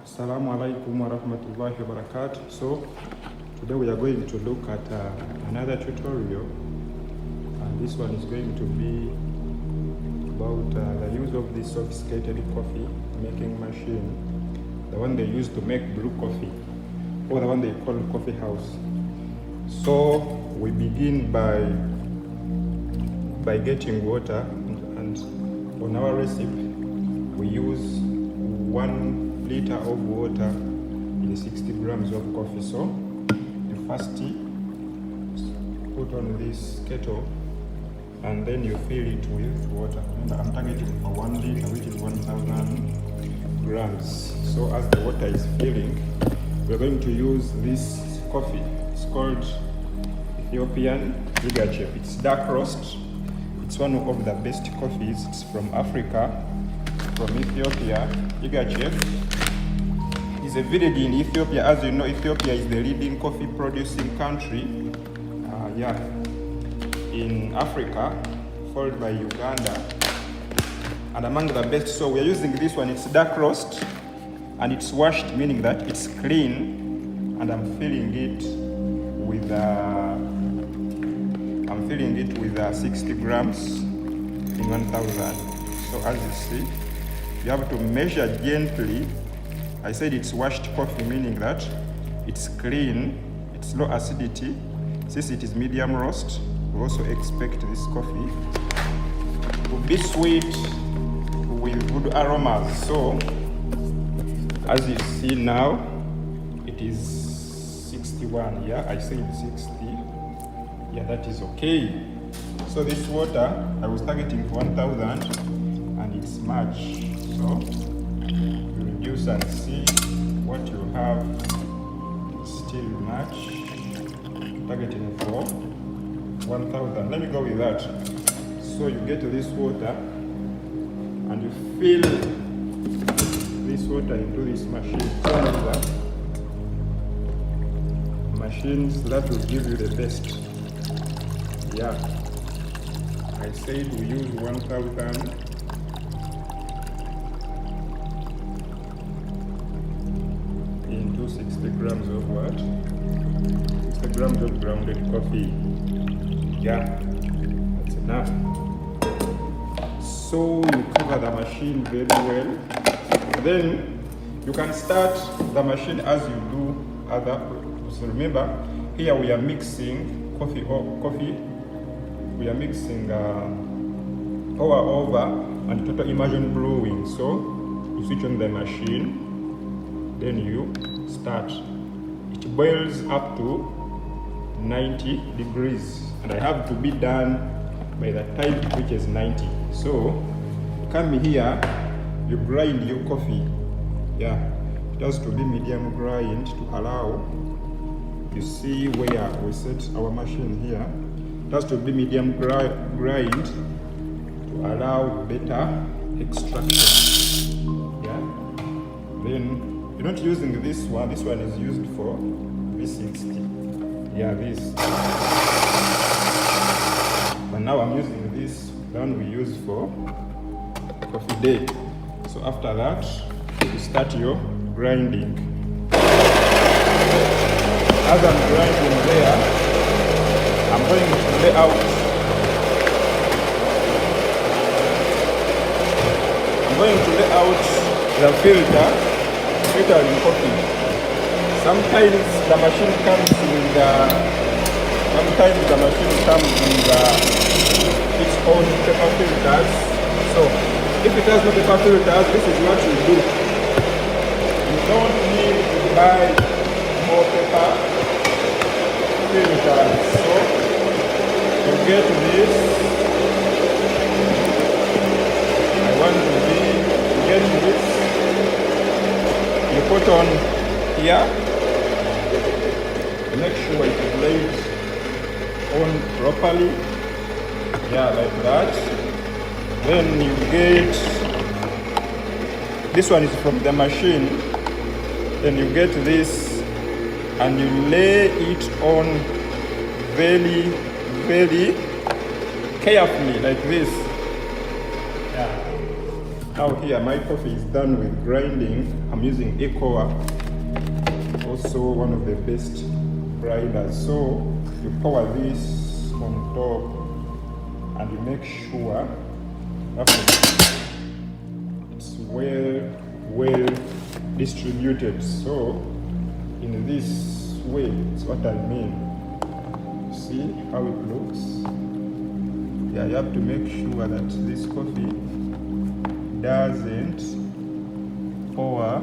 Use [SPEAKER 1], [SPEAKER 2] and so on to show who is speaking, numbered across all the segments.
[SPEAKER 1] Assalamu alaikum wa rahmatullahi wa barakatuh. So today we are going to look at another tutorial, and this one is going to be about the use of this sophisticated coffee making machine, the one they use to make brew coffee, or the one they call coffee house. So we begin by getting water, and on our recipe we use 1 liter of water in 60 grams of coffee. So you first put on this kettle and then you fill it with water. Remember, I'm targeting for 1 liter, which is 1000 grams. So as the water is filling, we're going to use this coffee. It's called Ethiopian Chef. It's dark roast. It's one of the best coffees. It's from Africa, from Ethiopia. Chef is a village in Ethiopia. As you know, Ethiopia is the leading coffee producing country in Africa, followed by Uganda, and among the best. So we are using this one. It's dark roast and it's washed, meaning that it's clean, and I'm filling it with 60 grams in 1000. So as you see, you have to measure gently. I said it's washed coffee, meaning that it's clean, it's low acidity. Since it is medium roast, we also expect this coffee to be sweet with good aromas. So as you see now, it is 61. Yeah, I said 60. Yeah, that is okay. So this water, I was targeting for 1000, and it's much. So you reduce and see what you have. It's still much. Targeting for 1000. Let me go with that. So you get this water and you fill this water into this machine. One of the machines that will give you the best. Yeah, I said we use 1000 into 60 grams of what? 60 grams of grounded coffee. Yeah, that's enough. So you cover the machine very well. Then you can start the machine as you do other. So remember, here we are mixing coffee. We are mixing pour over and total immersion brewing. So you switch on the machine, then you start. It boils up to 90 degrees, and I have to be done by the time which is 90. So come here, you grind your coffee. Yeah, it has to be medium grind to allow. You see where we set our machine here. It has to be medium grind to allow better extraction. Yeah. Then you're not using this one. This one is used for V60. Yeah, this. But now I'm using this one we use for coffee day. So after that, you start your grinding. As I'm grinding there, I'm going to lay out. I'm going to lay out the filtering coffee. Sometimes the machine comes with its own paper filters. So if it has no paper filters, this is what you do. You don't need to buy more paper filters. So you get this. I want to get this. You put on here. Make sure it lays on properly. Yeah, like that. Then you get this one is from the machine. Then you get this and you lay it on very, very carefully, like this. Yeah. Now here my coffee is done with grinding. I'm using Ecoa, also one of the best grinders. So you pour this on top and you make sure that it's well distributed. So in this way, it's what I mean. See how it looks? Yeah, you have to make sure that this coffee doesn't pour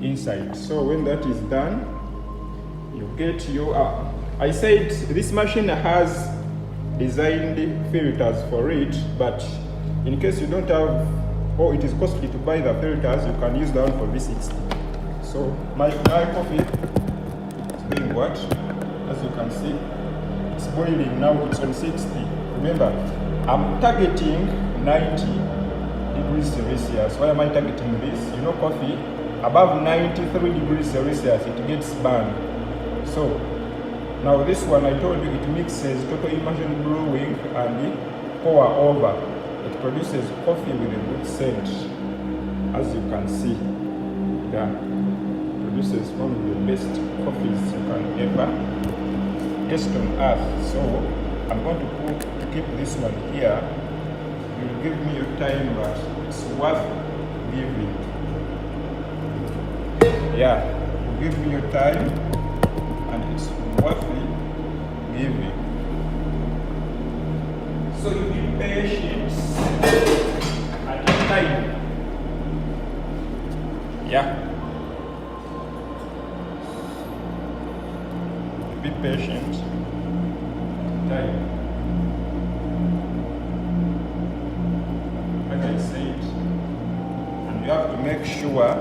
[SPEAKER 1] inside. So when that is done, you get your I said this machine has designed filters for it, but in case you don't have, or it is costly to buy the filters, you can use the one for V60. So my coffee is doing what? As you can see, it's boiling now. It's on 60. Remember, I'm targeting 90 degrees Celsius. Why am I targeting this? You know, coffee above 93 degrees Celsius, it gets burned. So now this one, I told you, it mixes total immersion brewing and pour over. It produces coffee with a good scent, as you can see. Yeah, it produces one of the best coffees you can ever taste on earth. So I'm going to keep this one here. You'll give me your time, but it's worth giving. Yeah, you give me your time, and it's worth giving. So you be patient at your time. Yeah. Be patient. Time. Like I said, and you have to make sure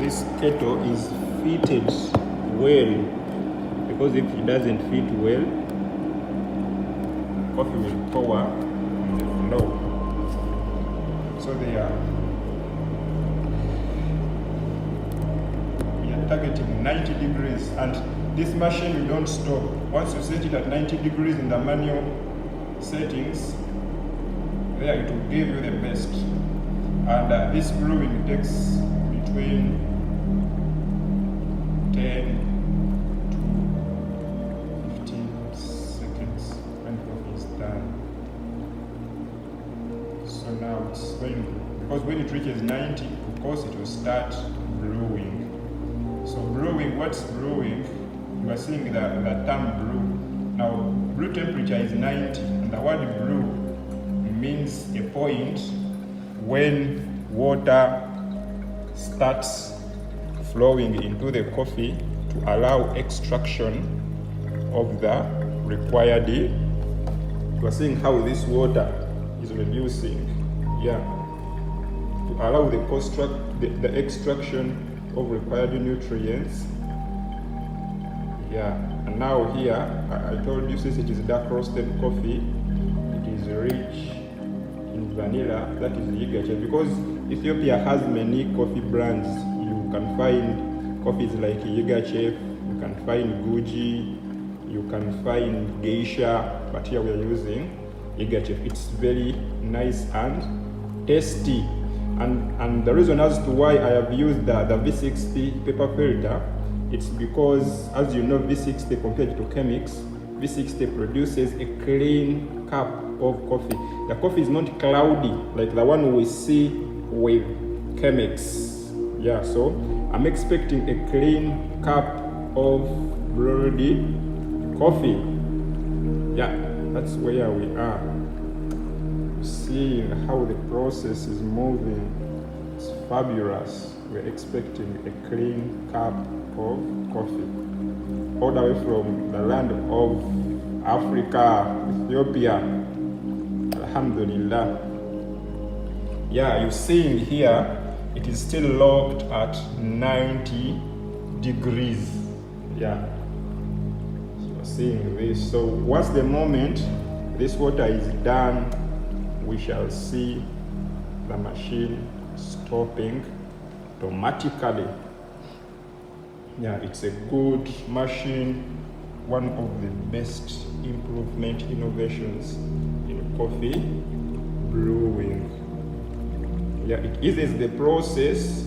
[SPEAKER 1] this kettle is fitted well, because if it doesn't fit well, coffee will pour on the floor. So we are targeting 90 degrees, and this machine you don't stop. Once you set it at 90 degrees in the manual settings, there it will give you the best. And this brewing takes between 10 to 15 seconds when coffee is done. So now it's going, because when it reaches 90, of course it will start brewing. So brewing, what's brewing? You are seeing the term brew. Now, brew temperature is 90, and the word brew means a point when water starts flowing into the coffee to allow extraction of the required. You are seeing how this water is reducing, yeah, to allow the extraction of required nutrients. Yeah, and now here I told you, since it is dark roasted coffee, it is rich in vanilla. That is Yigache, because Ethiopia has many coffee brands. You can find coffees like Yigache, you can find Guji, you can find Geisha, but here we are using Yigache. It's very nice and tasty. And the reason as to why I have used the V60 paper filter, it's because, as you know, V60 compared to Chemex, V60 produces a clean cup of coffee. The coffee is not cloudy like the one we see with Chemex. Yeah, so I'm expecting a clean cup of brewed coffee. Yeah, that's where we are. Seeing how the process is moving, it's fabulous. We're expecting a clean cup of coffee all the way from the land of Africa, Ethiopia. Alhamdulillah. Yeah, you're seeing here it is still locked at 90 degrees. Yeah, so you're seeing this. So once the moment this water is done, we shall see the machine stopping automatically. Yeah, it's a good machine, one of the best improvement innovations in coffee brewing. Yeah, it eases the process.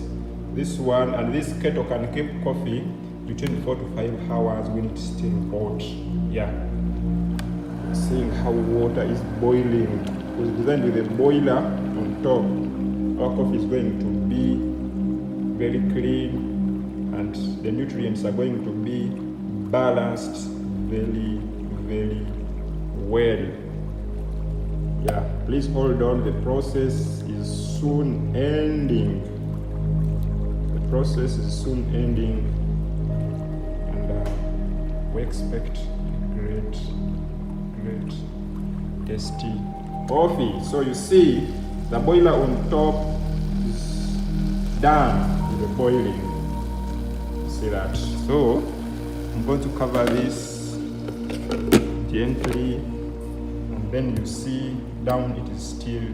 [SPEAKER 1] This one and this kettle can keep coffee between 4 to 5 hours when it's still hot. Yeah, seeing how water is boiling. It was designed with a boiler on top. Our coffee is going to be very clean and the nutrients are going to be balanced very, very well. Yeah, please hold on. The process is soon ending. The process is soon ending, and we expect great, tasty coffee. So you see, the boiler on top is done with the boiling. See that? So I'm going to cover this gently, and then you see down it is still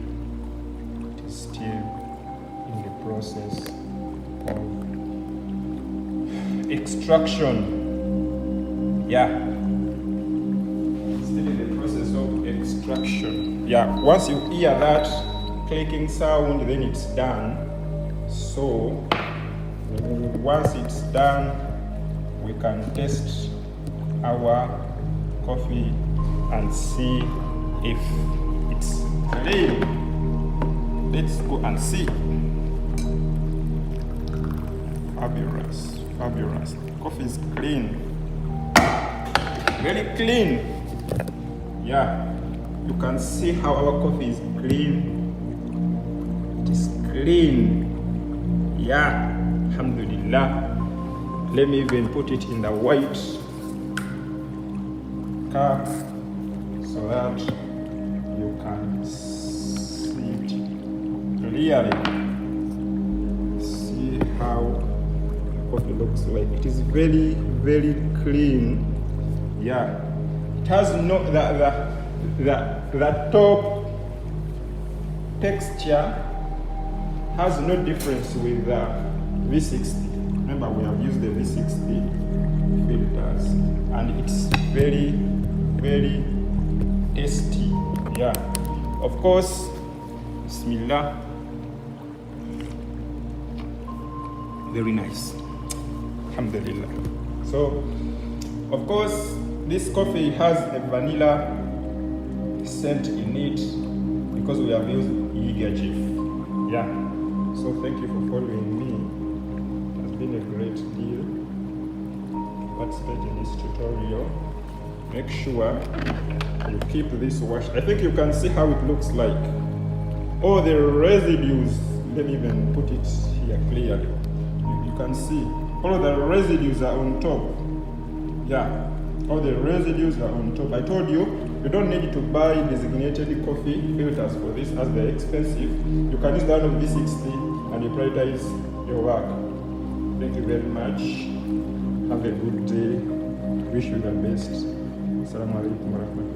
[SPEAKER 1] in the process of extraction. Yeah, still in the process of extraction. Yeah, once you hear that clicking sound, then it's done. So once it's done, we can test our coffee and see if it's clean. Let's go and see. Fabulous, fabulous. Coffee is clean, very clean. Yeah, you can see how our coffee is clean. It is clean. Yeah, alhamdulillah. Let me even put it in the white cup so that you can see it clearly. See how the coffee looks like. It is very, very clean. Yeah, it has no the top texture has no difference with the V60. Remember, we have used the V60 filters, and it's very, very tasty. Yeah, of course. Bismillah. Very nice. Alhamdulillah. So, of course, this coffee has a vanilla scent in it because we have used Yiga. Yeah. So thank you for following me. It has been a great deal. Participate in this tutorial. Make sure you keep this washed. I think you can see how it looks like. All the residues, let me even put it here clearly. You can see all of the residues are on top. Yeah, all the residues are on top. I told you, you don't need to buy designated coffee filters for this as they're expensive. You can use that of V60 and you prioritize your work. Thank you very much. Have a good day. Wish you the best. Assalamu alaikum warahmatullahi.